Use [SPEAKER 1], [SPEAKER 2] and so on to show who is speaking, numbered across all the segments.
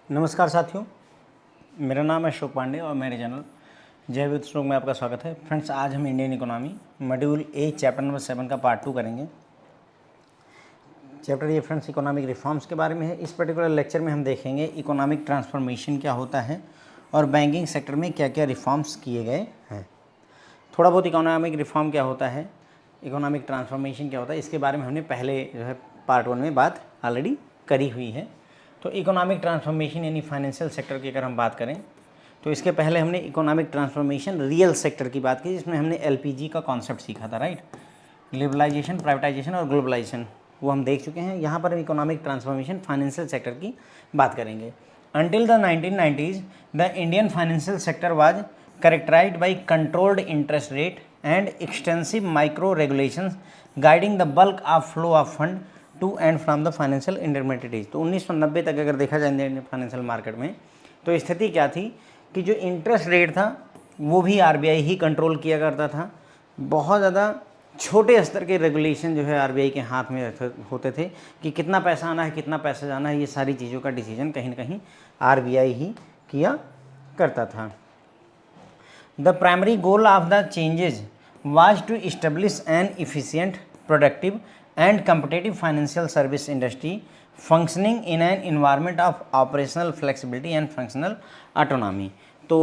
[SPEAKER 1] नमस्कार साथियों, मेरा नाम है अशोक पांडे और मेरे चैनल जय विद श्लोक में आपका स्वागत है। फ्रेंड्स, आज हम Indian economy module A chapter number 7 का पार्ट 2 करेंगे। चैप्टर ये फ्रेंड्स इकोनॉमिक रिफॉर्म्स के बारे में है। इस पर्टिकुलर लेक्चर में हम देखेंगे इकोनॉमिक ट्रांसफॉर्मेशन क्या होता है और बैंकिंग सेक्टर में क्या क्या रिफॉर्म्स किए गए हैं। थोड़ा बहुत इकोनॉमिक रिफॉर्म क्या होता है, इकोनॉमिक ट्रांसफॉर्मेशन क्या होता है, इसके बारे में हमने पहले जो है पार्ट 1 में बात ऑलरेडी करी हुई है। तो इकोनॉमिक ट्रांसफॉर्मेशन यानी फाइनेंशियल सेक्टर की अगर हम बात करें तो इसके पहले हमने इकोनॉमिक ट्रांसफॉर्मेशन रियल सेक्टर की बात की, जिसमें हमने एलपीजी का कॉन्सेप्ट सीखा था, राइट। लिबरलाइजेशन, प्राइवेटाइजेशन और ग्लोबलाइजेशन वो हम देख चुके हैं। यहाँ पर हम इकोनॉमिक ट्रांसफॉर्मेशन फाइनेंशियल सेक्टर की बात करेंगे। Until the 1990s the Indian financial sector was characterized by controlled interest rate and extensive micro regulations guiding the bulk of flow of fund to and from the financial intermediaries। तो 1990 तक अगर देखा जाए Indian financial market में तो स्थिति क्या थी कि जो इंटरेस्ट रेट था वो भी आरबीआई ही कंट्रोल किया करता था। बहुत ज़्यादा छोटे स्तर के रेगुलेशन जो है आरबीआई के हाथ में होते थे कि कितना पैसा आना है, कितना पैसा जाना है, ये सारी चीज़ों का डिसीजन कहीं ना कहीं आरबीआई ही किया करता था। The primary goal of the changes was to establish an efficient, productive and competitive financial service industry functioning in an environment of operational flexibility and functional autonomy। तो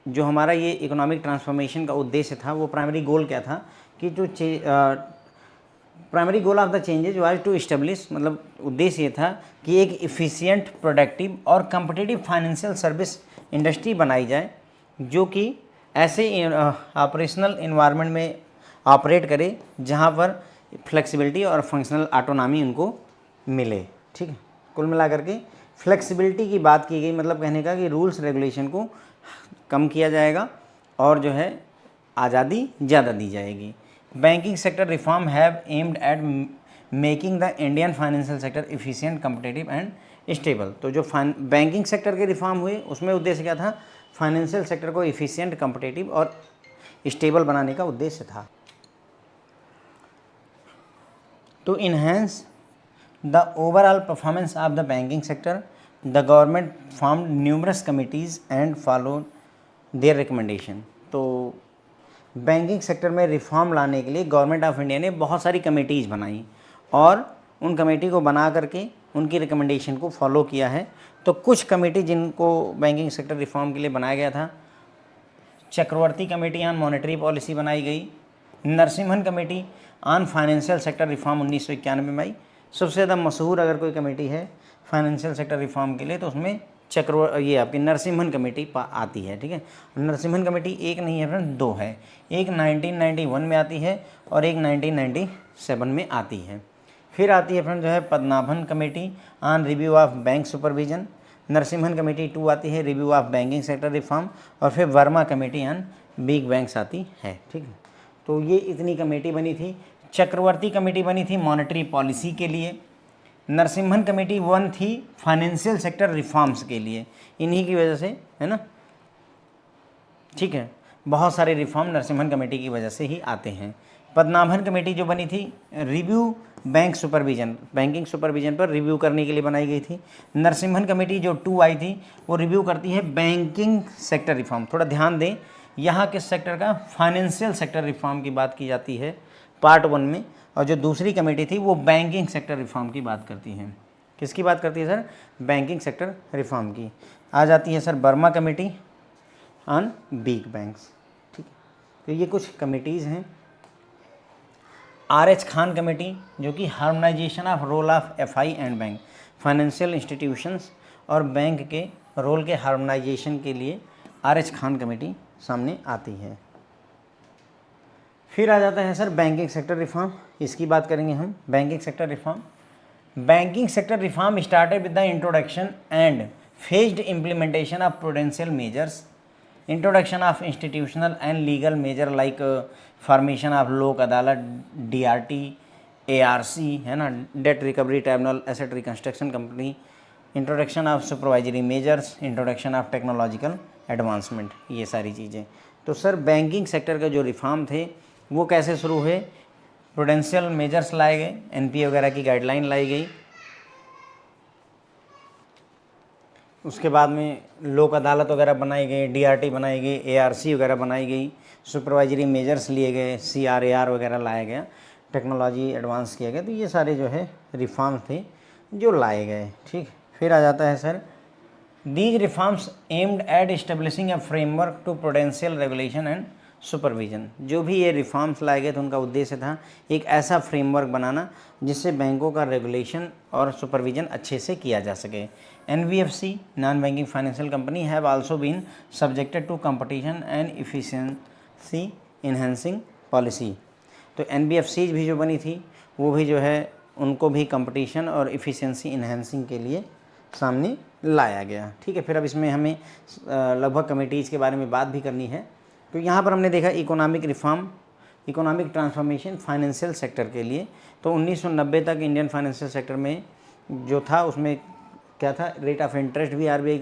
[SPEAKER 1] जो हमारा ये इकोनॉमिक ट्रांसफॉर्मेशन का उद्देश्य था वो प्राइमरी गोल क्या था कि जो primary goal of the changes was to establish, मतलब उद्देश्य ये था कि एक इफ़िशियंट, प्रोडक्टिव और कम्पिटिटिव फाइनेंशियल सर्विस इंडस्ट्री बनाई जाए जो कि ऐसे ऑपरेशनल इन्वायरमेंट में ऑपरेट करे जहाँ पर फ्लेक्सिबिलिटी और फंक्शनल ऑटोनॉमी उनको मिले। ठीक है, कुल मिलाकर के फ्लेक्सिबिलिटी की बात की गई, मतलब कहने का कि रूल्स रेगुलेशन को कम किया जाएगा और जो है आज़ादी ज़्यादा दी जाएगी। Banking sector reform have aimed at making the Indian financial sector efficient, competitive and stable. तो जो बैंकिंग सेक्टर के रिफॉर्म हुए उसमें उद्देश्य क्या था, फाइनेंशियल सेक्टर को इफिशिएंट, कम्पिटिटिव और स्टेबल बनाने का उद्देश्य था। To enhance the overall performance of the banking sector the government formed numerous committees and follow their recommendation. तो बैंकिंग सेक्टर में रिफॉर्म लाने के लिए गवर्नमेंट ऑफ इंडिया ने बहुत सारी कमेटीज़ बनाई और उन कमेटी को बना करके उनकी रिकमेंडेशन को फॉलो किया है। तो कुछ कमेटी जिनको बैंकिंग सेक्टर रिफॉर्म के लिए बनाया गया था, चक्रवर्ती कमेटी ऑन मॉनेटरी पॉलिसी बनाई गई, Narasimhan committee on financial sector reform 1991 में आई। सबसे ज़्यादा मशहूर अगर कोई कमेटी है फाइनेंशियल सेक्टर रिफॉर्म के लिए तो उसमें ये आपकी नरसिम्हन कमेटी आती है। ठीक है, नरसिम्हन कमेटी एक नहीं है फ्रेंड, दो है। एक 1991 में आती है और एक 1997 में आती है। फिर आती है फ्रेंड जो है Padmanabhan committee on review of bank supervision. Narasimhan committee 2 आती है, review of banking sector reform. और फिर Verma committee on big banks आती है। ठीक है, तो ये इतनी कमेटी बनी थी। चक्रवर्ती कमेटी बनी थी मॉनेटरी पॉलिसी के लिए। नरसिम्हन कमेटी 1 थी फाइनेंशियल सेक्टर रिफॉर्म्स के लिए, इन्हीं की वजह से, है ना। ठीक है, बहुत सारे रिफॉर्म नरसिम्हन कमेटी की वजह से ही आते हैं। पद्मनाभन कमेटी जो बनी थी review bank supervision, banking supervision पर रिव्यू करने के लिए बनाई गई थी। नरसिम्हन कमेटी जो 2 आई थी वो रिव्यू करती है बैंकिंग सेक्टर रिफॉर्म। थोड़ा ध्यान दें, यहाँ किस सेक्टर का, फाइनेंशियल सेक्टर रिफॉर्म की बात की जाती है पार्ट 1 में, और जो दूसरी कमेटी थी वो बैंकिंग सेक्टर रिफॉर्म की बात करती है। किसकी बात करती है सर, बैंकिंग सेक्टर रिफॉर्म की। आ जाती है sir Verma committee on big banks. ठीक है, तो ये कुछ कमेटीज़ हैं। आर एच खान कमेटी जो कि harmonisation of role of FI and bank, financial institutions और बैंक के रोल के हार्मोनाइजेशन के लिए आर एच खान कमेटी सामने आती है। फिर आ जाता है सर बैंकिंग सेक्टर रिफॉर्म, इसकी बात करेंगे हम। Banking sector reform started with the introduction and phased implementation of prudential measures, introduction of institutional and legal measure like formation of Lok Adalat, DRT, ARC, है ना, debt recovery tribunal, asset reconstruction company, introduction of supervisory measures, introduction of technological advancement, ये सारी चीज़ें। तो sir banking sector का जो reform थे वो कैसे शुरू हुए, प्रूडेंशियल मेजर्स लाए गए, एनपीए वगैरह की गाइडलाइन लाई गई, उसके बाद में लोक अदालत वगैरह बनाई गई, डीआरटी बनाई गई, एआरसी वगैरह बनाई गई, सुपरवाइजरी मेजर्स लिए गए, सीआरएआर वगैरह लाया गया, टेक्नोलॉजी एडवांस किया गया। तो ये सारे जो है रिफॉर्म्स थे जो लाए गए। ठीक, फिर आ जाता है sir, these reforms aimed at establishing a framework to prudential regulation and supervision. जो भी ये रिफॉर्म्स लाए गए थे उनका उद्देश्य था एक ऐसा फ्रेमवर्क बनाना जिससे बैंकों का रेगुलेशन और सुपरविजन अच्छे से किया जा सके। NBFC, non banking financial company, have also been subjected to competition and efficiency enhancing policy. तो एनबीएफसी भी जो बनी थी वो भी जो है उनको भी कंपटीशन और इफिशिएंसी इन्हेंसिंग के लिए सामने लाया गया। ठीक है, फिर अब इसमें हमें लगभग कमेटीज़ के बारे में बात भी करनी है। तो यहाँ पर हमने देखा economic reform, economic transformation financial sector के लिए। तो 1990 तक इंडियन फाइनेंशियल सेक्टर में जो था उसमें क्या था, रेट ऑफ इंटरेस्ट भी आरबीआई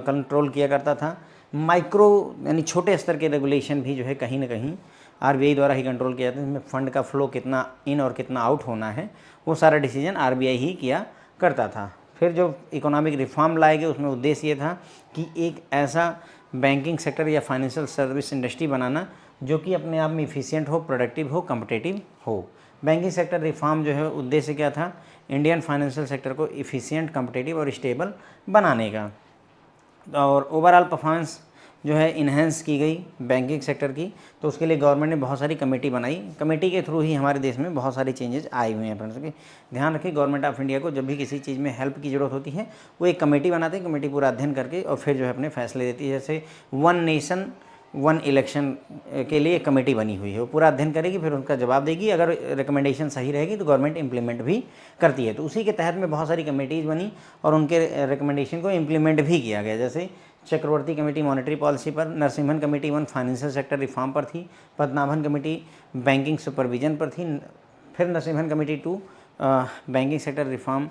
[SPEAKER 1] कंट्रोल किया करता था। माइक्रो यानी छोटे स्तर के रेगुलेशन भी जो है कहीं ना कहीं आरबीआई द्वारा ही कंट्रोल किया जाता है। इसमें फंड का फ्लो कितना इन और कितना आउट होना है वो सारा डिसीजन आरबीआई ही किया करता था। फिर जो इकोनॉमिक रिफॉर्म लाए गए उसमें उद्देश्य ये था कि एक ऐसा बैंकिंग सेक्टर या फाइनेंशियल सर्विस इंडस्ट्री बनाना जो कि अपने आप में इफ़िशिएंट हो, प्रोडक्टिव हो, कम्पिटिटिव हो। बैंकिंग सेक्टर रिफॉर्म जो है उद्देश्य क्या था, इंडियन फाइनेंशियल सेक्टर को इफ़िशिएंट, कम्पिटिटिव और स्टेबल बनाने का। और ओवरऑल परफॉर्मेंस जो है इन्हेंस की गई बैंकिंग सेक्टर की। तो उसके लिए गवर्नमेंट ने बहुत सारी कमेटी बनाई। कमेटी के थ्रू ही हमारे देश में बहुत सारे चेंजेस आए हुए हैं फ्रेंड्स। ध्यान रखिए, गवर्नमेंट ऑफ इंडिया को जब भी किसी चीज़ में हेल्प की ज़रूरत होती है वो एक कमेटी बनाते हैं। कमेटी पूरा अध्ययन करके और फिर जो है अपने फैसले देती है। जैसे वन नेशन वन इलेक्शन के लिए एक कमेटी बनी हुई है, वो पूरा अध्ययन करेगी, फिर उनका जवाब देगी। अगर रिकमेंडेशन सही रहेगी तो गवर्नमेंट इंप्लीमेंट भी करती है। तो उसी के तहत में बहुत सारी कमेटीज़ बनी और उनके रिकमेंडेशन को इम्प्लीमेंट भी किया गया। जैसे चक्रवर्ती कमेटी मॉनेटरी पॉलिसी पर, Narasimhan committee 1 financial sector reform पर थी, पद्मनाभन कमेटी बैंकिंग सुपरविजन पर थी, फिर Narasimhan committee 2 banking sector reform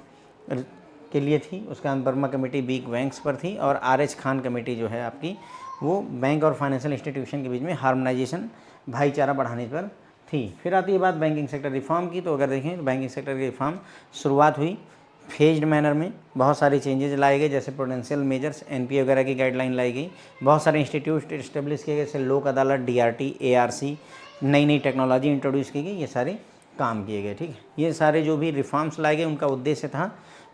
[SPEAKER 1] के लिए थी। उसके बाद वर्मा कमेटी बिग बैंक्स पर थी और आर.एच. खान कमेटी जो है आपकी वो बैंक और फाइनेंशियल इंस्टीट्यूशन के बीच में हार्मोनाइजेशन, भाईचारा बढ़ाने पर थी। फिर आती है बात बैंकिंग सेक्टर रिफॉर्म की। तो अगर देखें तो बैंकिंग सेक्टर की रिफॉर्म शुरुआत हुई फेज्ड मैनर में, बहुत सारे चेंजेस लाए गए। जैसे प्रूडेंशियल मेजर्स, एनपीए वगैरह की गाइडलाइन लाई गई, बहुत सारे इंस्टीट्यूट इस्टेब्लिश किए गए जैसे लोक अदालत, डीआरटी, एआरसी, नई नई टेक्नोलॉजी इंट्रोड्यूस की गई, ये सारे काम किए गए। ठीक है, ये सारे जो भी रिफॉर्म्स लाए गए उनका उद्देश्य था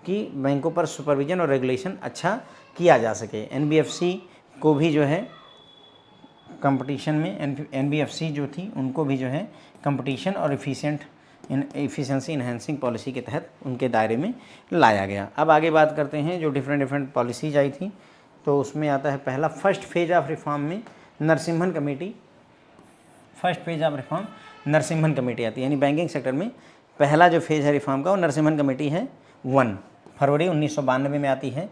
[SPEAKER 1] कि बैंकों पर सुपरविजन और रेगुलेशन अच्छा किया जा सके। एनबीएफसी को भी जो है कंपटीशन में, एनबीएफसी जो थी उनको भी जो है कंपटीशन और इफिशिएंसी इन्हेंसिंग पॉलिसी के तहत उनके दायरे में लाया गया। अब आगे बात करते हैं जो डिफरेंट पॉलिसीज आई थी। तो उसमें आता है पहला फर्स्ट फेज ऑफ रिफॉर्म में Narasimhan committee, first phase of reform Narasimhan committee आती है। यानी बैंकिंग सेक्टर में पहला जो फेज है रिफॉर्म का वो नरसिम्हन कमेटी है 1 फरवरी 1992 में आती है।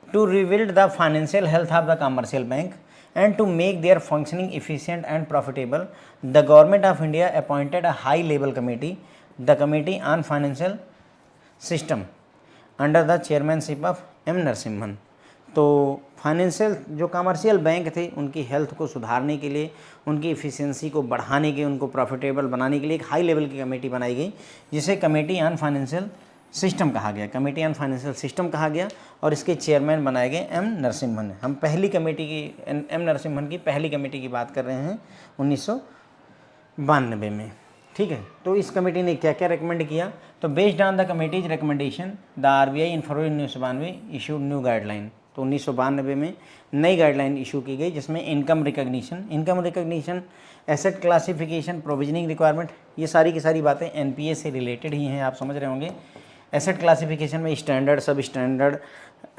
[SPEAKER 1] To rebuild the financial health of the commercial bank and to make their functioning efficient and profitable, the government of India appointed a high level committee, the Committee on Financial System, under the chairmanship of M. Narasimhan. तो financial जो commercial bank थे उनकी health को सुधारने के लिए, उनकी efficiency को बढ़ाने के, उनको प्रॉफिटेबल बनाने के लिए एक हाई लेवल की कमेटी बनाई गई जिसे कमेटी ऑन फाइनेंशियल सिस्टम कहा गया, कमेटी ऑन फाइनेंशियल सिस्टम कहा गया। और इसके चेयरमैन बनाए गए एम नरसिम्हन। हम पहली कमेटी की, एम नरसिम्हन की पहली कमेटी की बात कर रहे हैं 1992 में। ठीक है, तो इस कमेटी ने क्या क्या रिकमेंड किया। तो based on the committees recommendation the RBI in February 1992 issued new guideline. तो 1992 में नई गाइडलाइन इशू की गई जिसमें income recognition, asset classification, provisioning requirement, ये सारी की सारी बातें एनपीए से रिलेटेड ही हैं, आप समझ रहे होंगे। एसेट क्लासिफिकेशन में स्टैंडर्ड, सब स्टैंडर्ड,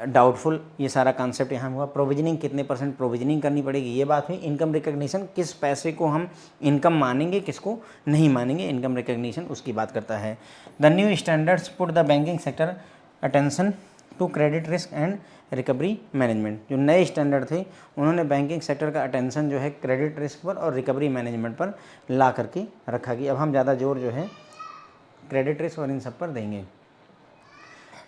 [SPEAKER 1] डाउटफुल, ये सारा कॉन्सेप्ट यहाँ हुआ। प्रोविजनिंग, कितने % प्रोविजनिंग करनी पड़ेगी, ये बात हुई। इनकम रिकग्निशन, किस पैसे को हम इनकम मानेंगे, किसको नहीं मानेंगे, इनकम रिकग्निशन उसकी बात करता है। The new standards put the banking sector attention to credit risk and recovery management. जो नए स्टैंडर्ड थे उन्होंने बैंकिंग सेक्टर का अटेंशन जो है क्रेडिट रिस्क पर और रिकवरी मैनेजमेंट पर ला करके रखा कि अब हम ज़्यादा जोर जो है क्रेडिट रिस्क और इन सब पर देंगे।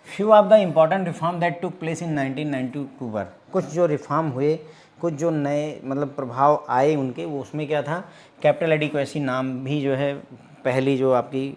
[SPEAKER 1] Few of the important reform that took place in 1992 पर, कुछ जो रिफॉर्म हुए, कुछ जो नए मतलब प्रभाव आए उनके, वो उसमें क्या था, कैपिटल एडिक्वेसी नाम भी जो है पहली जो आपकी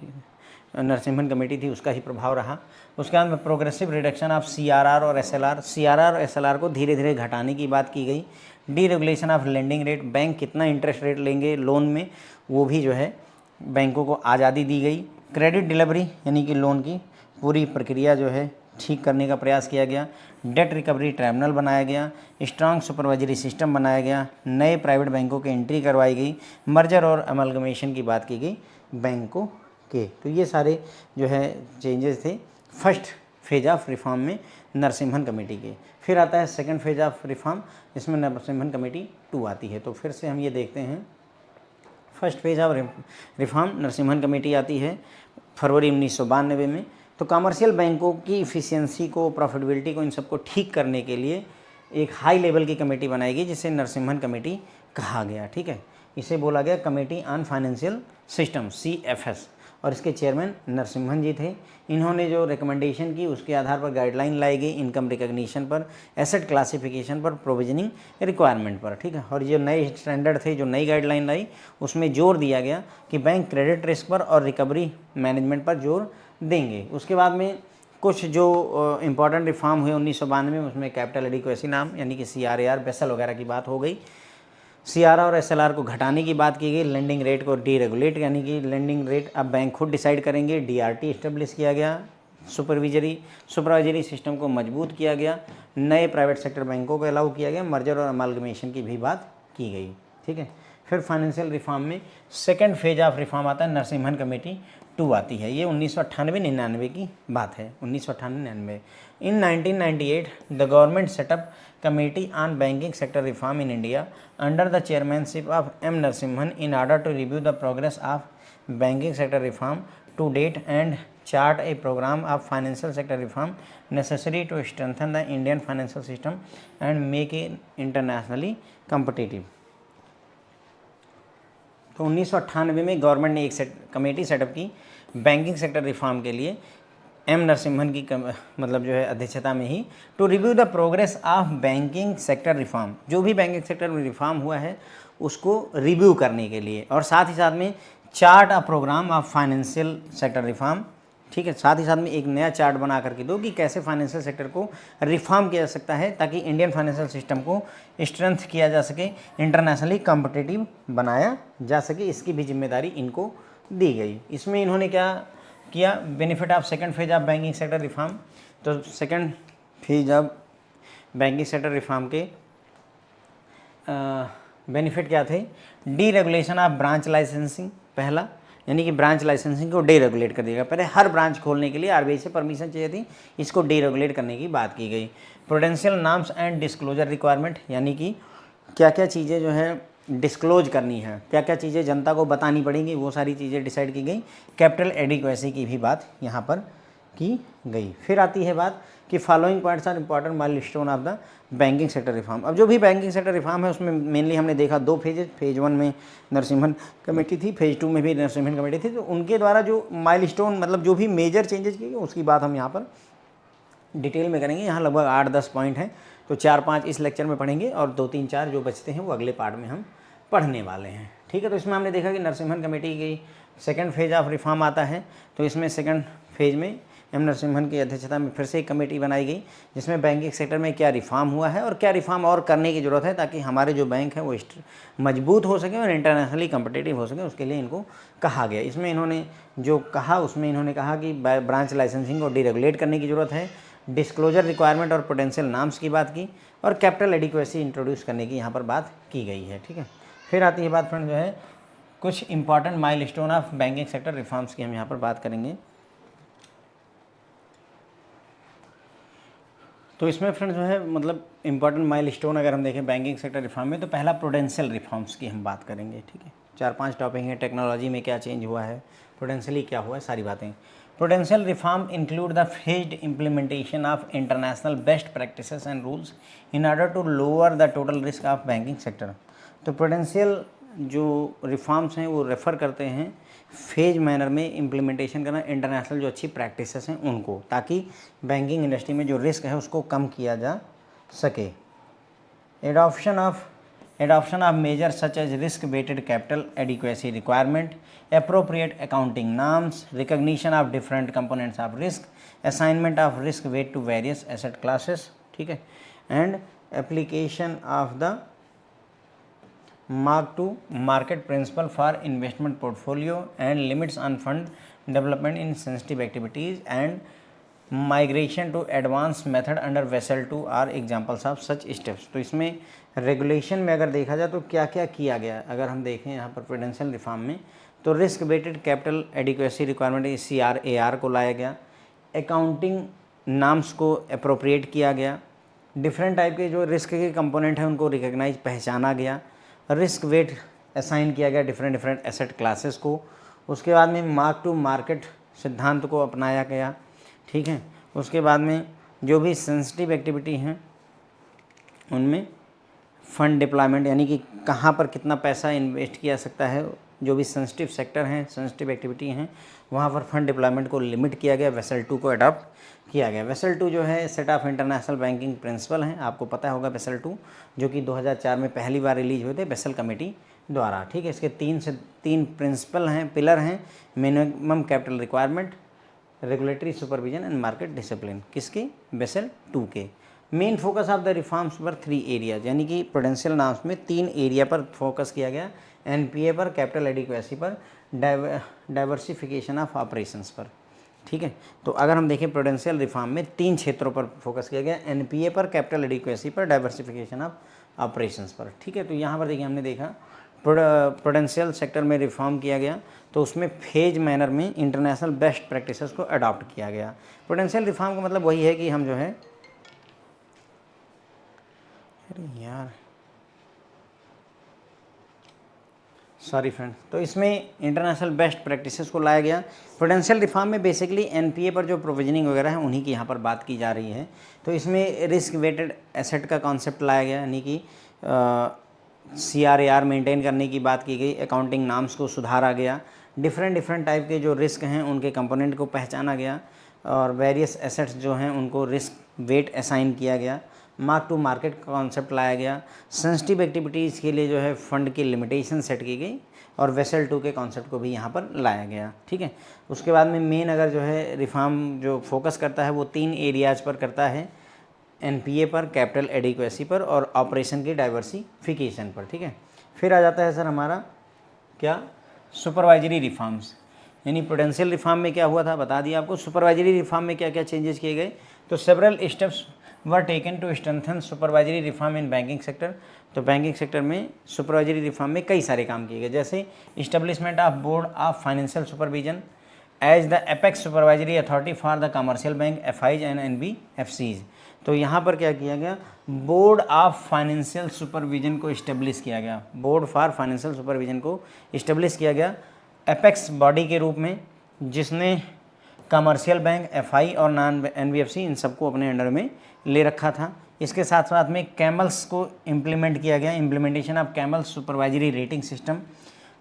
[SPEAKER 1] नरसिम्हन कमेटी थी उसका ही प्रभाव रहा। उसके बाद में प्रोग्रेसिव रिडक्शन ऑफ CRR और SLR, CRR और SLR को धीरे धीरे घटाने की बात की गई। Deregulation of lending rate, bank कितना इंटरेस्ट रेट लेंगे लोन में वो भी जो है बैंकों को आज़ादी दी गई। क्रेडिट डिलीवरी यानी कि लोन की पूरी प्रक्रिया जो है ठीक करने का प्रयास किया गया। डेट रिकवरी ट्राइब्यूनल बनाया गया। स्ट्रांग सुपरवाइजरी सिस्टम बनाया गया। नए प्राइवेट बैंकों की एंट्री करवाई गई। मर्जर और अमलगमेशन की बात की गई बैंकों के। तो ये सारे जो है चेंजेस थे फर्स्ट फेज ऑफ रिफॉर्म में नरसिम्हन कमेटी के। फिर आता है सेकंड फेज ऑफ रिफॉर्म, इसमें नरसिम्हन कमेटी 2 आती है। तो फिर से हम ये देखते हैं, first phase of reform Narasimhan committee आती है फरवरी 1992 में। तो कमर्शियल बैंकों की इफ़िशियंसी को, प्रॉफिटेबिलिटी को, इन सबको ठीक करने के लिए एक हाई लेवल की कमेटी बनाई गई जिसे नरसिम्हन कमेटी कहा गया। ठीक है, इसे बोला गया committee on financial system, CFS, और इसके चेयरमैन नरसिम्हन जी थे। इन्होंने जो रिकमेंडेशन की उसके आधार पर गाइडलाइन लाई गई इनकम रिकग्निशन पर, एसेट क्लासिफिकेशन पर, प्रोविजनिंग रिक्वायरमेंट पर। ठीक है, और जो नए स्टैंडर्ड थे, जो नई गाइडलाइन लाई, उसमें जोर दिया गया कि बैंक क्रेडिट रिस्क पर और रिकवरी मैनेजमेंट पर जोर देंगे। उसके बाद में कुछ जो इम्पॉर्टेंट रिफॉर्म हुए 1992 में, उसमें कैपिटल एडिक्वेसी नाम यानी कि CRAR, बेसल वगैरह की बात हो गई। CRR और SLR को घटाने की बात की गई। लेंडिंग रेट को डीरेगुलेट यानी कि लेंडिंग रेट अब बैंक खुद डिसाइड करेंगे। DRT इस्टेब्लिश किया गया। सुपरवाइजरी सिस्टम को मजबूत किया गया। नए प्राइवेट सेक्टर बैंकों को अलाउ किया गया। मर्जर और अमालगमेशन की भी बात की गई। ठीक है, फिर फाइनेंशियल रिफॉर्म में सेकंड फेज ऑफ रिफॉर्म आता है, नरसिम्हन कमेटी 2 आती है। ये 1998-99 की बात है, 1998-99। In 1998 the government setup committee on banking sector reform in India under the chairmanship of M. Narasimhan in order to review the progress of banking sector reform to date and chart a program of financial sector reform necessary to strengthen the Indian financial system and make it internationally competitive। तो 1998 में government ने एक committee setup की banking sector reform के लिए, M. Narasimhan की मतलब जो है अध्यक्षता में ही, to review the progress of banking sector reform, जो भी बैंकिंग सेक्टर में रिफॉर्म हुआ है उसको रिव्यू करने के लिए, और साथ ही साथ में chart a programme of financial sector reform. ठीक है, साथ ही साथ में एक नया चार्ट बना करके दो कि कैसे फाइनेंशियल सेक्टर को रिफॉर्म किया जा सकता है ताकि इंडियन फाइनेंशियल सिस्टम को स्ट्रेंथ किया जा सके, इंटरनेशनली कॉम्पिटिटिव बनाया जा सके। इसकी भी जिम्मेदारी इनको दी गई। इसमें इन्होंने क्या किया, benefit of second phase of banking sector reform. तो second phase of banking sector reform के बेनिफिट क्या थे, डीरेगुलेशन ऑफ ब्रांच लाइसेंसिंग, पहला यानी कि ब्रांच लाइसेंसिंग को डीरेगुलेट कर दिया। पहले हर ब्रांच खोलने के लिए RBI से परमिशन चाहिए थी, इसको डीरेगुलेट करने की बात की गई। Prudential norms and disclosure requirement, यानी कि क्या क्या चीज़ें जो है डिस्क्लोज करनी है, क्या क्या चीज़ें जनता को बतानी पड़ेंगी, वो सारी चीज़ें डिसाइड की गई। कैपिटल एडिक्वेसी की भी बात यहाँ पर की गई। फिर आती है बात कि following points are important milestone of the banking sector reform. अब जो भी बैंकिंग सेक्टर रिफॉर्म है उसमें मेनली हमने देखा 2 फेजेज, फेज 1 में नरसिम्हन कमेटी थी, फेज 2 में भी नरसिम्हन कमेटी थी। तो उनके द्वारा जो माइलस्टोन मतलब जो भी मेजर चेंजेस किए गए उसकी बात हम यहाँ पर डिटेल में करेंगे। यहाँ लगभग 8-10 पॉइंट हैं, तो 4-5 इस लेक्चर में पढ़ेंगे और 2-3-4 जो बचते हैं वो अगले पार्ट में हम पढ़ने वाले हैं। ठीक है, तो इसमें हमने देखा कि नरसिम्हन कमेटी की सेकंड फेज ऑफ रिफॉर्म आता है। तो इसमें सेकंड फेज में M. नरसिम्हन की अध्यक्षता में फिर से एक कमेटी बनाई गई जिसमें बैंकिंग सेक्टर में क्या रिफॉर्म हुआ है और क्या रिफॉर्म और करने की ज़रूरत है ताकि हमारे जो बैंक हैं वो मजबूत हो सके और इंटरनेशनली कम्पिटिटिव हो सके, उसके लिए इनको कहा गया। इसमें इन्होंने जो कहा उसमें इन्होंने कहा कि ब्रांच लाइसेंसिंग को डीरेगुलेट करने की ज़रूरत है, डिस्क्लोजर रिक्वायरमेंट और पोटेंशियल नॉर्म्स की बात की, और कैपिटल एडिक्वेसी इंट्रोड्यूस करने की यहाँ पर बात की गई है। ठीक है, फिर आती है बात फ्रेंड जो है कुछ important milestone of banking sector reforms की हम यहाँ पर बात करेंगे। तो इसमें फ्रेंड जो है मतलब इंपॉर्टेंट माइलस्टोन अगर हम देखें बैंकिंग सेक्टर रिफॉर्म में, तो पहला प्रूडेंशियल रिफॉर्म्स की हम बात करेंगे। ठीक है, 4-5 टॉपिक हैं, टेक्नोलॉजी में क्या चेंज हुआ है, प्रूडेंशियली क्या हुआ है, सारी बातें। Prudential reform include the phased implementation of international best practices and rules in order to lower the total risk of banking sector. तो प्रूडेंशियल जो रिफॉर्म्स हैं वो रेफ़र करते हैं फेज मैनर में इम्प्लीमेंटेशन करना इंटरनेशनल जो अच्छी प्रैक्टिसेस हैं उनको, ताकि बैंकिंग इंडस्ट्री में जो रिस्क है उसको कम किया जा सके। Adoption of measure such as risk weighted capital adequacy requirement, appropriate accounting norms, recognition of different components of risk, assignment of risk weight to various asset classes, ठीक है, and application of the mark to market principle for investment portfolio and limits on fund development in sensitive activities and migration to advanced method under Basel II are examples of such steps। तो इसमें regulation में अगर देखा जाए तो क्या क्या किया गया, अगर हम देखें यहाँ पर प्रूडेंशियल रिफॉर्म में, तो risk weighted capital adequacy requirement CRAR को लाया गया, अकाउंटिंग नाम्स को अप्रोप्रिएट किया गया, डिफरेंट टाइप के जो रिस्क के कंपोनेंट हैं उनको रिकग्नाइज पहचाना गया, रिस्क वेट असाइन किया गया डिफरेंट एसेट क्लासेस को, उसके बाद में मार्क टू मार्केट सिद्धांत को अपनाया गया, ठीक है, उसके बाद में जो भी सेंसिटिव एक्टिविटी हैं उनमें फंड डिप्लॉयमेंट यानी कि कहाँ पर कितना पैसा इन्वेस्ट किया सकता है, जो भी सेंसिटिव सेक्टर हैं, सेंसिटिव एक्टिविटी हैं, वहाँ पर फंड डिप्लॉयमेंट को लिमिट किया गया, वेसल 2 को अडॉप्ट किया गया। वेसल 2 जो है set of international banking principal हैं, आपको पता होगा वेसल 2 जो कि 2004 में पहली बार रिलीज हुए थे बेसल कमेटी द्वारा, ठीक है। इसके 3 प्रिंसिपल हैं, पिलर हैं, minimum capital requirement, regulatory supervision and market discipline, किसके, बेसल 2 के। Main focus of the reforms पर 3 एरियाज, यानी कि प्रूडेंशियल नॉर्म्स में 3 एरिया पर फोकस किया गया, एनपीए पर, कैपिटल एडिक्वेसी पर, डाइवर्सिफिकेशन ऑफ ऑपरेशंस पर, ठीक है। तो अगर हम देखें प्रूडेंशियल रिफॉर्म में 3 क्षेत्रों पर फोकस किया गया, एनपीए पर, कैपिटल एडिक्वेसी पर, डाइवर्सिफिकेशन ऑफ ऑपरेशंस पर, ठीक है। तो यहाँ पर देखिए हमने देखा प्रूडेंशियल सेक्टर में रिफॉर्म किया गया, तो उसमें फेज मैनर में इंटरनेशनल बेस्ट प्रैक्टिसेस को अडॉप्ट किया गया। प्रूडेंशियल रिफॉर्म का मतलब वही है कि हम जो है, अरे यार सॉरी फ्रेंड, तो इसमें इंटरनेशनल बेस्ट प्रैक्टिसेस को लाया गया। प्रूडेंशियल रिफॉर्म में बेसिकली एनपीए पर जो प्रोविजनिंग वगैरह है उन्हीं की यहाँ पर बात की जा रही है। तो इसमें रिस्क वेटेड एसेट का कॉन्सेप्ट लाया गया, यानी कि CRAR मेंटेन करने की बात की गई, अकाउंटिंग नाम्स को सुधारा गया, डिफरेंट टाइप के जो रिस्क हैं उनके कंपोनेंट को पहचाना गया, और वेरियस एसेट्स जो हैं उनको रिस्क वेट असाइन किया गया, मार्क टू मार्केट का कॉन्सेप्ट लाया गया, सेंसिटिव एक्टिविटीज़ के लिए जो है फंड की लिमिटेशन सेट की गई, और वेसल 2 के कॉन्सेप्ट को भी यहाँ पर लाया गया, ठीक है। उसके बाद में मेन अगर जो है रिफॉर्म जो फोकस करता है वो 3 एरियाज़ पर करता है, एनपीए पर, कैपिटल एडिक्वेसी पर, और ऑपरेशन की डाइवर्सिफिकेशन पर, ठीक है। फिर आ जाता है सर हमारा क्या, सुपरवाइजरी रिफॉर्म्स, यानी प्रूडेंशियल रिफॉर्म में क्या हुआ था बता दिया आपको। सुपरवाइजरी रिफॉर्म में क्या क्या चेंजेस किए गए, तो several steps were taken to strengthen supervisory reform in banking sector. तो बैंकिंग सेक्टर में सुपरवाइजरी रिफॉर्म में कई सारे काम किए गए, जैसे establishment of board of financial supervision as the apex supervisory authority for the commercial bank, FIs and NBFCs. तो यहाँ पर क्या किया गया, बोर्ड ऑफ फाइनेंशियल सुपरविजन को इस्टेब्लिश किया गया, बोर्ड फॉर फाइनेंशियल सुपरविजन को इस्टेब्लिश किया गया एपेक्स बॉडी के रूप में, जिसने कमर्शियल बैंक, एफआई और नॉन एनबीएफसी इन सबको अपने अंडर में ले रखा था। इसके साथ साथ में कैमल्स को इम्प्लीमेंट किया गया, implementation of CAMELS supervisory rating system,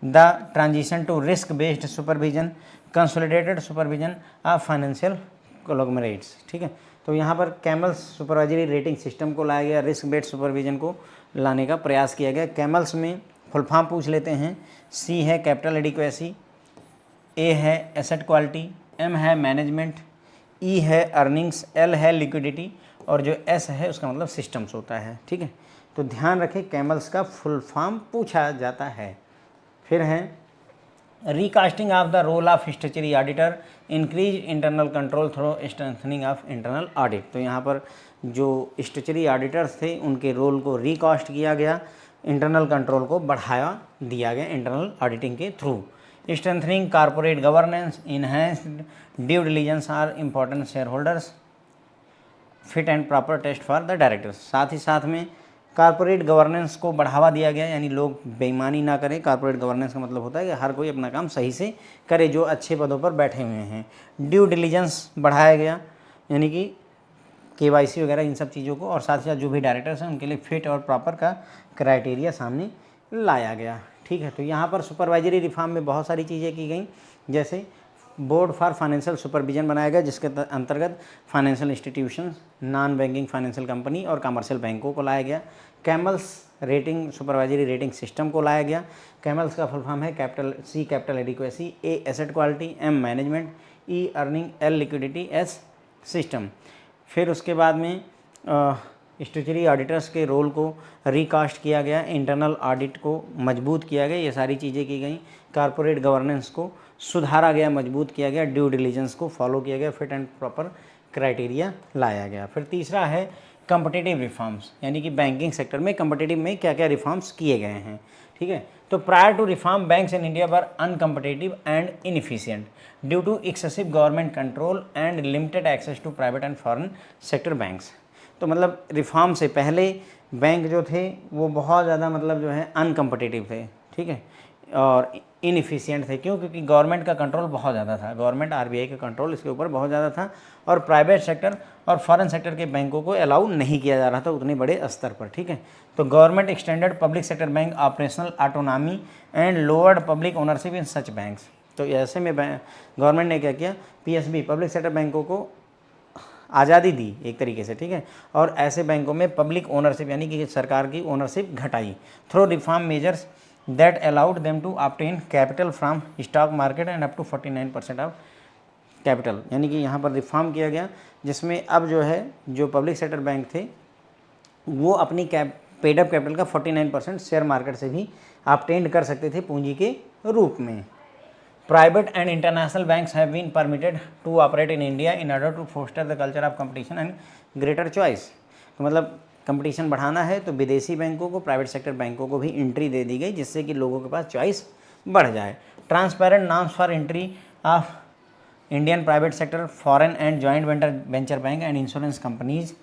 [SPEAKER 1] the transition to risk based supervision, consolidated supervision of financial conglomerates, ठीक है। तो यहाँ पर कैमल्स सुपरवाइजरी रेटिंग सिस्टम को लाया गया, रिस्क बेस्ड सुपरविजन को लाने का प्रयास किया गया। कैमल्स में फुल फॉर्म पूछ लेते हैं, सी है कैपिटल एडिक्वेसी, ए है एसेट क्वालिटी, एम है मैनेजमेंट, ई है अर्निंग्स, एल है लिक्विडिटी, और जो एस है उसका मतलब सिस्टम्स होता है, ठीक है। तो ध्यान रखें कैमल्स का फुल फॉर्म पूछा जाता है। फिर है recasting of the role of statutory auditor, increase internal control through strengthening of internal audit. तो यहाँ पर जो स्टैट्यूटरी ऑडिटर्स थे उनके रोल को रिकास्ट किया गया, इंटरनल कंट्रोल को बढ़ाया दिया गया इंटरनल ऑडिटिंग के through. Strengthening corporate governance, enhanced due diligence are important shareholders, fit and proper test for the directors. साथ ही साथ में कॉर्पोरेट गवर्नेंस को बढ़ावा दिया गया, यानी लोग बेईमानी ना करें। कॉर्पोरेट गवर्नेंस का मतलब होता है कि हर कोई अपना काम सही से करे जो अच्छे पदों पर बैठे हुए हैं। ड्यू डिलिजेंस बढ़ाया गया, यानी कि केवाईसी वगैरह इन सब चीज़ों को, और साथ ही साथ जो भी डायरेक्टर्स हैं उनके लिए फिट और प्रॉपर का क्राइटेरिया सामने लाया गया, ठीक है। तो यहाँ पर सुपरवाइजरी रिफॉर्म में बहुत सारी चीज़ें की गई, जैसे बोर्ड फॉर फाइनेंशियल सुपरविजन बनाया गया, जिसके अंतर्गत financial institutions, non banking financial company और कमर्शियल बैंकों को लाया गया। CAMELS rating supervisory rating system को लाया गया। कैमल्स का फुल फॉर्म है capital, C capital adequacy, A asset quality, M management, E earning, L liquidity, S system. फिर उसके बाद में स्टैट्यूटरी ऑडिटर्स के रोल को रिकास्ट किया गया, इंटरनल ऑडिट को मजबूत किया गया, ये सारी चीज़ें की गई। कॉरपोरेट गवर्नेंस को सुधारा गया, मजबूत किया गया, ड्यू डिलीजेंस को फॉलो किया गया, फिट एंड प्रॉपर क्राइटेरिया लाया गया। फिर तीसरा है कम्पिटिटिव रिफॉर्म्स, यानी कि बैंकिंग सेक्टर में कम्पिटिटिव में क्या क्या रिफॉर्म्स किए गए हैं। ठीक है, तो prior to reform banks in India were uncompetitive and inefficient due to excessive government control and limited access to private and foreign sector banks. तो मतलब रिफॉर्म से पहले बैंक जो थे वो बहुत ज़्यादा मतलब जो है अनकम्पिटिटिव थे, ठीक है, और इनएफिशिएंट थे। क्यों? क्योंकि गवर्नमेंट का कंट्रोल बहुत ज़्यादा था, गवर्नमेंट आरबीआई का कंट्रोल इसके ऊपर बहुत ज़्यादा था, और प्राइवेट सेक्टर और फॉरेन सेक्टर के बैंकों को अलाउ नहीं किया जा रहा था उतने बड़े स्तर पर। ठीक है, तो government extended public sector bank operational autonomy and lowered public ownership in such banks. तो ऐसे में गवर्नमेंट ने क्या किया, पीएसबी पब्लिक सेक्टर बैंकों को आज़ादी दी एक तरीके से। ठीक है, और ऐसे बैंकों में पब्लिक ओनरशिप यानी कि सरकार की ओनरशिप घटाई through reform measures that allowed them to obtain capital from stock market and up to 49% of capital. यानी कि यहाँ पर रिफॉर्म किया गया जिसमें अब जो है जो पब्लिक सेक्टर बैंक थे वो अपनी पेड अप कैपिटल का 49% शेयर मार्केट से भी ऑब्टेन कर सकते थे पूंजी के रूप में। Private and international banks have been permitted to operate in India in order to foster the culture of competition and greater choice। तो मतलब कंपटीशन बढ़ाना है तो विदेशी बैंकों को, प्राइवेट सेक्टर बैंकों को भी एंट्री दे दी गई जिससे कि लोगों के पास चॉइस बढ़ जाए। Transparent norms for entry of Indian private sector, foreign and joint venture bank and insurance companies,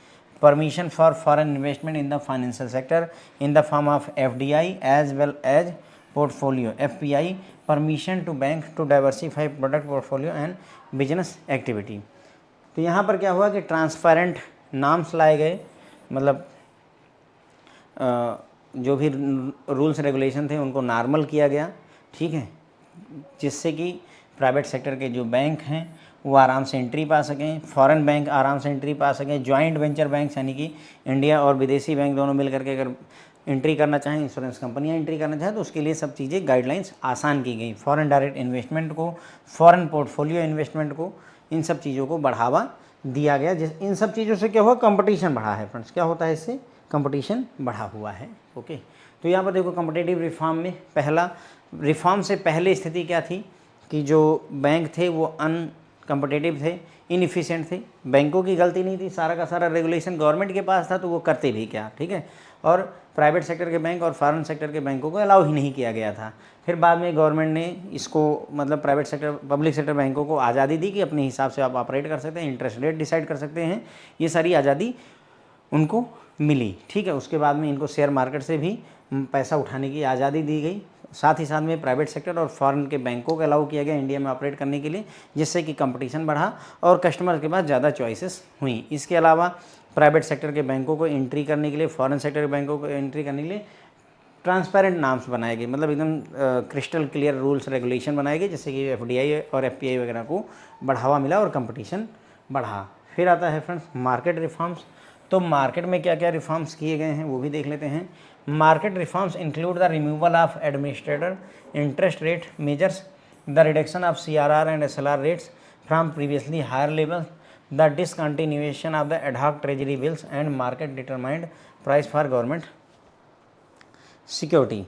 [SPEAKER 1] permission for foreign investment in the financial sector in the form of FDI as well as portfolio FPI, permission to bank to diversify product portfolio and business activity. तो यहाँ पर क्या हुआ कि transparent नाम्स लाए गए, मतलब जो भी रूल्स रेगुलेशन थे उनको नॉर्मल किया गया। ठीक है, जिससे कि प्राइवेट सेक्टर के जो बैंक हैं वो आराम से एंट्री पा सकें, फॉरेन बैंक आराम से एंट्री पा सकें, जॉइंट वेंचर बैंक यानी कि इंडिया और विदेशी बैंक दोनों मिल करके अगर एंट्री करना चाहें, इंश्योरेंस कंपनियां एंट्री करना चाहें तो उसके लिए सब चीज़ें गाइडलाइंस आसान की गई। फॉरेन डायरेक्ट इन्वेस्टमेंट को, फॉरेन पोर्टफोलियो इन्वेस्टमेंट को, इन सब चीज़ों को बढ़ावा दिया गया। इन सब चीज़ों से क्या हुआ, कंपटीशन बढ़ा है फ्रेंड्स। क्या होता है इससे, कंपटीशन बढ़ा हुआ है। ओके, तो यहाँ पर देखो कॉम्पिटिटिव रिफॉर्म में पहला, रिफॉर्म से पहले स्थिति क्या थी कि जो बैंक थे वो अनकम्पिटिटिव थे, इनएफिशिएंट थे। बैंकों की गलती नहीं थी, सारा का सारा रेगुलेशन गवर्नमेंट के पास था तो वो करते भी क्या। ठीक है, और प्राइवेट सेक्टर के बैंक और फॉरेन सेक्टर के बैंकों को अलाउ ही नहीं किया गया था। फिर बाद में गवर्नमेंट ने इसको मतलब प्राइवेट सेक्टर पब्लिक सेक्टर बैंकों को आज़ादी दी कि अपने हिसाब से आप ऑपरेट कर सकते हैं, इंटरेस्ट रेट डिसाइड कर सकते हैं, ये सारी आज़ादी उनको मिली। ठीक है, उसके बाद में इनको शेयर मार्केट से भी पैसा उठाने की आज़ादी दी गई। साथ ही साथ में प्राइवेट सेक्टर और फॉरेन के बैंकों को अलाउ किया गया इंडिया में ऑपरेट करने के लिए, जिससे कि कंपटीशन बढ़ा और कस्टमर के पास ज़्यादा चॉइसेस हुई। इसके अलावा प्राइवेट सेक्टर के बैंकों को एंट्री करने के लिए, फॉरेन सेक्टर के बैंकों को एंट्री करने के लिए ट्रांसपेरेंट नाम्स बनाए गए, मतलब एकदम क्रिस्टल क्लियर रूल्स रेगुलेशन बनाए गए, जिससे कि एफडीआई और एफपीआई वगैरह को बढ़ावा मिला और कंपटीशन बढ़ा। फिर आता है फ्रेंड्स मार्केट रिफॉर्म्स। तो मार्केट में क्या क्या रिफॉर्म्स किए गए हैं वो भी देख लेते हैं। Market reforms include the removal of administrator interest rate measures, the reduction of CRR and SLR rates from previously higher level, the discontinuation of the ad hoc treasury bills and market determined price for government security।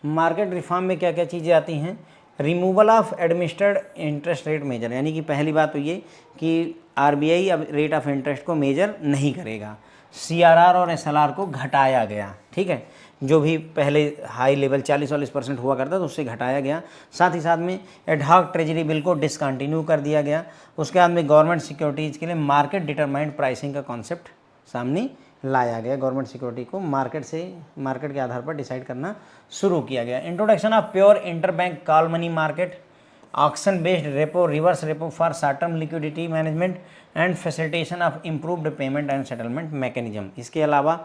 [SPEAKER 1] Market reform में क्या क्या चीज़ें आती हैं, removal of administered interest rate measure, यानी कि पहली बात तो ये कि आरबीआई अब रेट ऑफ इंटरेस्ट को मेजर नहीं करेगा। CRR और SLR को घटाया गया। ठीक है, जो भी पहले हाई लेवल 40-40% हुआ करता तो उससे घटाया गया। साथ ही साथ में एड हॉक ट्रेजरी बिल को डिसकंटिन्यू कर दिया गया। उसके बाद में गवर्नमेंट सिक्योरिटीज़ के लिए मार्केट डिटरमाइंड प्राइसिंग का कॉन्सेप्ट सामने लाया गया। गवर्नमेंट सिक्योरिटी को मार्केट के आधार पर डिसाइड करना शुरू किया गया। Introduction of pure interbank call money market, auction based repo, reverse repo for short term liquidity management and facilitation of improved payment and settlement mechanism. इसके अलावा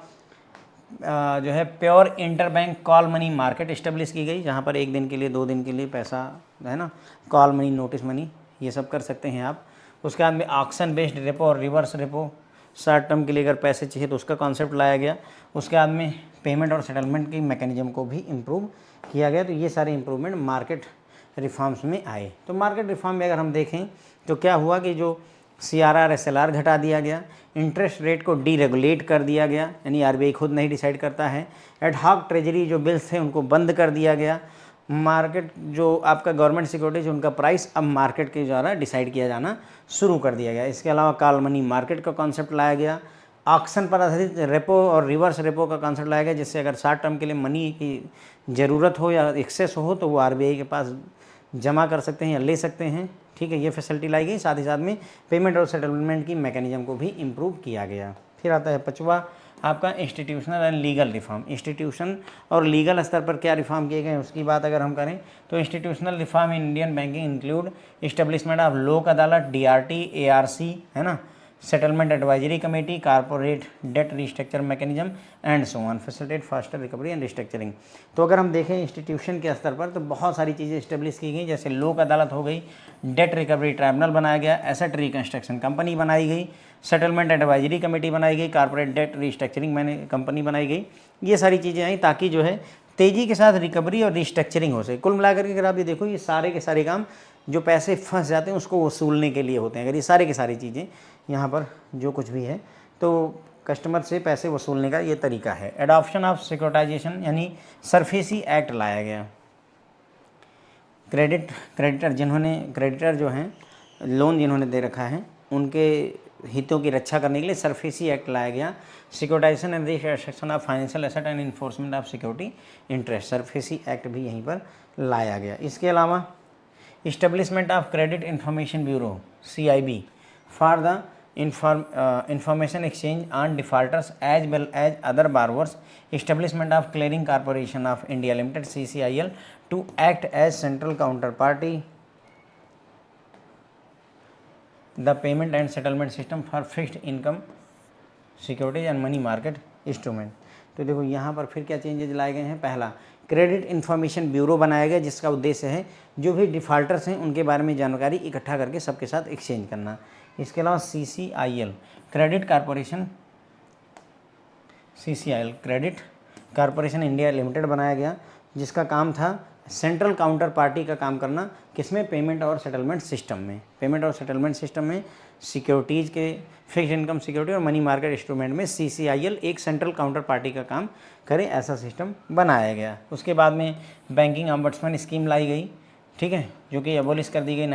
[SPEAKER 1] जो है pure interbank call money market establish की गई, जहाँ पर 1 दिन के लिए 2 दिन के लिए पैसा है ना, कॉल मनी, नोटिस मनी, ये सब कर सकते हैं आप। उसके बाद में ऑक्शन बेस्ड रेपो और रिवर्स रेपो, शॉर्ट टर्म के लिए अगर पैसे चाहिए तो उसका कॉन्सेप्ट लाया गया। उसके बाद में पेमेंट और सेटलमेंट की मैकेनिज्म को भी इम्प्रूव किया गया। तो ये सारे इम्प्रूवमेंट मार्केट रिफॉर्म्स में आए। तो मार्केट रिफॉर्म में अगर हम देखें तो क्या हुआ कि जो CRR SLR घटा दिया गया, इंटरेस्ट रेट को डीरेगुलेट कर दिया गया, यानी RBI खुद नहीं डिसाइड करता है। एडहॉक ट्रेजरी जो बिल्स थे उनको बंद कर दिया गया। मार्केट जो आपका गवर्नमेंट सिक्योरिटीज उनका प्राइस अब मार्केट के द्वारा डिसाइड किया जाना शुरू कर दिया गया। इसके अलावा कॉल मनी मार्केट का कॉन्सेप्ट लाया गया। ऑक्शन पर आधारित रेपो और रिवर्स रेपो का कॉन्सेप्ट लाया गया, जिससे अगर शॉर्ट टर्म के लिए मनी की ज़रूरत हो या एक्सेस हो तो वो RBI के पास जमा कर सकते हैं या ले सकते हैं। ठीक है, ये फैसिलिटी लाई गई। साथ ही साथ में पेमेंट और सेटलमेंट की मैकेनिज्म को भी इम्प्रूव किया गया। फिर आता है 5वां आपका institutional and legal reform. Institution और लीगल स्तर पर क्या रिफॉर्म किए गए उसकी बात अगर हम करें तो institutional reform in Indian banking include establishment of Lok Adalat, DRT, ARC, है ना, settlement advisory committee, corporate debt restructure mechanism and so on, facilitate faster recovery and restructuring. तो अगर हम देखें इंस्टीट्यूशन के स्तर पर तो बहुत सारी चीज़ें इस्टेब्लिश की गई, जैसे लोक अदालत हो गई, डेट रिकवरी ट्राइब्यूनल बनाया गया, एसेट रिकंस्ट्रक्शन कंपनी बनाई गई, सेटलमेंट एडवाइजरी कमेटी बनाई गई, कारपोरेट डेट रिस्ट्रक्चरिंग कंपनी बनाई गई। ये सारी चीज़ें आई ताकि जो है तेज़ी के साथ रिकवरी और रिस्ट्रक्चरिंग हो सके। कुल मिलाकर के अगर आप ये देखो, ये सारे के सारे काम जो पैसे फंस जाते हैं उसको वसूलने के लिए होते हैं। अगर ये सारे की सारी चीज़ें यहाँ पर जो कुछ भी है तो कस्टमर से पैसे वसूलने का ये तरीका है। एडॉप्शन ऑफ सिक्योरिटाइजेशन यानी सरफेसी एक्ट लाया गया। क्रेडिटर जो हैं लोन जिन्होंने दे रखा है उनके हितों की रक्षा करने के लिए सरफेसी एक्ट लाया गया। Securitisation and reconstruction of financial asset and enforcement of security interest, SARFAESI act भी यहीं पर लाया गया। इसके अलावा establishment of credit information bureau CIB for the information exchange on defaulters as well as other borrowers, establishment of clearing corporation of India Limited CCIL to act as central counterparty the payment and settlement system for fixed income securities and money market instrument। तो देखो यहाँ पर फिर क्या changes लाए गए हैं। पहला, क्रेडिट इन्फॉर्मेशन ब्यूरो बनाया गया जिसका उद्देश्य है जो भी डिफ़ॉल्टर्स हैं उनके बारे में जानकारी इकट्ठा करके सबके साथ एक्सचेंज करना। इसके अलावा CCIL credit corporation, CCIL credit corporation India limited बनाया गया जिसका काम था सेंट्रल काउंटर पार्टी का काम करना, किसमें, पेमेंट और सेटलमेंट सिस्टम में। पेमेंट और सेटलमेंट सिस्टम में सिक्योरिटीज़ के फिक्स इनकम सिक्योरिटी और मनी मार्केट इंस्ट्रूमेंट में CCIL एक सेंट्रल काउंटर पार्टी का काम करे, ऐसा सिस्टम बनाया गया। उसके बाद में बैंकिंग ऑम्बड्समैन स्कीम लाई गई, ठीक है, जो कि एबोलिश कर दी गई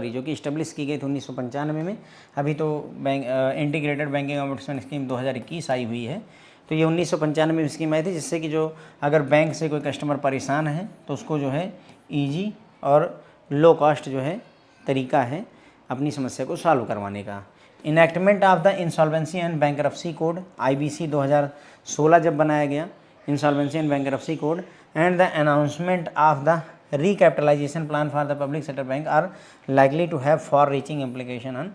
[SPEAKER 1] जो कि इस्टेब्लिश की गई थी 1995 में। अभी तो इंटीग्रेटेड बैंकिंग ऑम्बड्समैन स्कीम 2021 आई हुई है। तो ये 1995 में स्कीम आई थी जिससे कि जो अगर बैंक से कोई कस्टमर परेशान है तो उसको जो है ईजी और लो कॉस्ट जो है तरीका है अपनी समस्या को सॉल्व करवाने का। Enactment of the insolvency and bankruptcy code IBC 2016 जब बनाया गया, insolvency and bankruptcy code and the announcement of the recapitalization plan for the public sector bank are likely to have far reaching implication on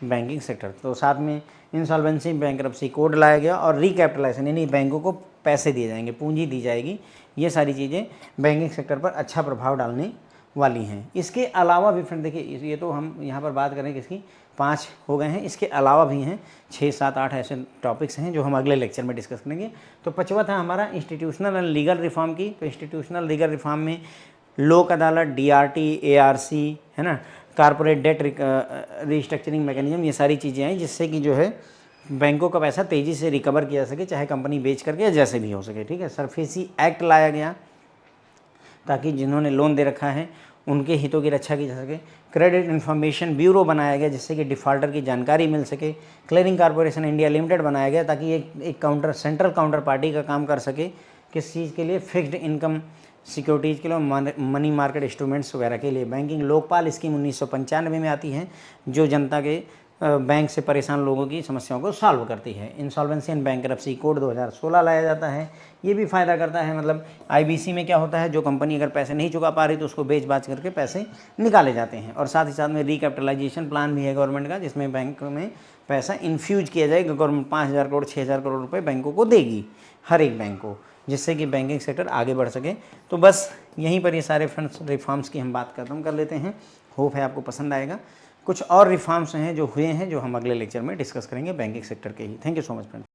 [SPEAKER 1] banking sector. तो साथ में insolvency bankruptcy code लाया गया और recapitalisation यानी बैंकों को पैसे दिए जाएंगे, पूंजी दी जाएगी। ये सारी चीज़ें बैंकिंग सेक्टर पर अच्छा प्रभाव डालने वाली हैं। इसके अलावा भी फ्रेंड देखिए, ये तो हम यहाँ पर बात करें किसकी, 5 हो गए हैं। इसके अलावा भी हैं 6, 7, 8 ऐसे टॉपिक्स हैं जो हम अगले लेक्चर में डिस्कस करेंगे। तो 5वां था हमारा इंस्टीट्यूशनल एंड लीगल रिफॉर्म की। तो इंस्टीट्यूशनल लीगल रिफॉर्म में लोक अदालत, DRT, ARC, है ना, कारपोरेट डेट रिस्ट्रक्चरिंग मैकेनिज्म, ये सारी चीज़ें आई जिससे कि जो है बैंकों का पैसा तेज़ी से रिकवर किया जा सके, चाहे कंपनी बेच करके या जैसे भी हो सके। ठीक है, सरफेसी एक्ट लाया गया ताकि जिन्होंने लोन दे रखा है उनके हितों की रक्षा की जा सके। क्रेडिट इन्फॉर्मेशन ब्यूरो बनाया गया जिससे कि डिफ़ॉल्टर की जानकारी मिल सके। क्लियरिंग कॉरपोरेशन इंडिया लिमिटेड बनाया गया ताकि एक सेंट्रल काउंटर पार्टी का काम कर सके, किस चीज़ के लिए, फिक्स्ड इनकम सिक्योरिटीज़ के लिए, मनी मार्केट इंस्ट्रूमेंट्स वगैरह के लिए। बैंकिंग लोकपाल स्कीम 1995 में आती है जो जनता के बैंक से परेशान लोगों की समस्याओं को सॉल्व करती है। इंसॉल्वेंसी एंड बैंकरप्सी कोड 2016 लाया जाता है, ये भी फ़ायदा करता है। मतलब IBC में क्या होता है, जो कंपनी अगर पैसे नहीं चुका पा रही तो उसको बेच बाच करके पैसे निकाले जाते हैं। और साथ ही साथ में रिकैपिटलाइजेशन प्लान भी है गवर्नमेंट का, जिसमें बैंक में पैसा इन्फ्यूज किया जाएगा। गवर्नमेंट 5,000 करोड़ 6,000 करोड़ रुपये बैंकों को देगी, हर एक बैंक को, जिससे कि बैंकिंग सेक्टर आगे बढ़ सके। तो बस यहीं पर ये सारे फ्रेंड्स रिफॉर्म्स की हम बात खत्म कर लेते हैं। होप है आपको पसंद आएगा। कुछ और रिफॉर्म्स हैं जो हुए हैं जो हम अगले लेक्चर में डिस्कस करेंगे बैंकिंग सेक्टर के ही। Thank you so much friends.